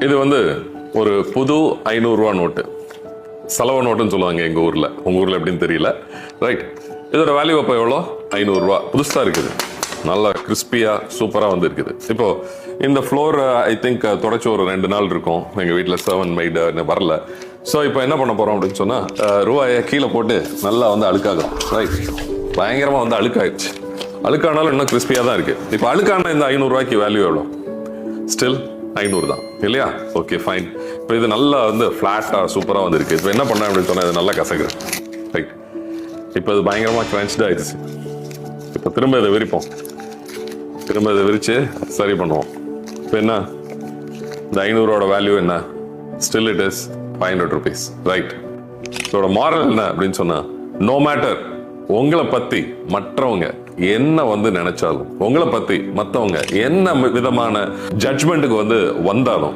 இது வந்து ஒரு புது 500 ரூபா நோட்டு, செலவு நோட்டுன்னு சொல்லுவாங்க எங்க ஊர்ல. உங்க ஊர்ல எப்படின்னு தெரியல. ரைட், இதோட வேல்யூ அப்போ எவ்வளோ? 500 ரூபா. புதுசா இருக்குது, நல்லா கிறிஸ்பியா சூப்பரா வந்து இருக்குது. இப்போ இந்த ஃப்ளோர் ஐ திங்க் தொடச்சி ஒரு 2 நாள் இருக்கும். எங்க வீட்டில் சர்வன் மெய்டு வரல. ஸோ இப்போ என்ன பண்ண போறோம் அப்படின்னு சொன்னா, ரூபாயை கீழே போட்டு நல்லா வந்து அழுக்காகும். ரைட், பயங்கரமா வந்து அழுக்காயிடுச்சு. அழுக்கானாலும் இன்னும் கிறிஸ்பியா தான் இருக்கு. இப்போ அழுக்கான இந்த 500 ரூபாய்க்கு வேல்யூ எவ்வளோ? ஸ்டில் 500 தான் இல்லையா? Okay fine. இப்போ இது நல்லா வந்து ஃபிளாட்டா சூப்பரா வந்து இருக்கு. இப்போ என்ன பண்ண அப்படின்னு சொன்னா, இது நல்லா கசக்குது. ரைட், இப்போ இது பயங்கரமா கிரன்ச்ட் ஆயிடுச்சு. இப்போ திரும்ப இதை விரிப்போம். திரும்ப இதை விரிச்சு சரி பண்ணுவோம். இப்போ என்ன, இந்த 500 வேல்யூ என்ன? Still it is 500 rupees. Right, இதோட மாரல் என்ன அப்படின்னு சொன்னா, நோ மேட்டர் உங்களை பத்தி மற்றவங்க என்ன வந்து நினைச்சாலும், உங்களை பத்தி மற்றவங்க என்ன விதமான ஜட்ஜ்மெண்ட்டுக்கு வந்து வந்தாலும்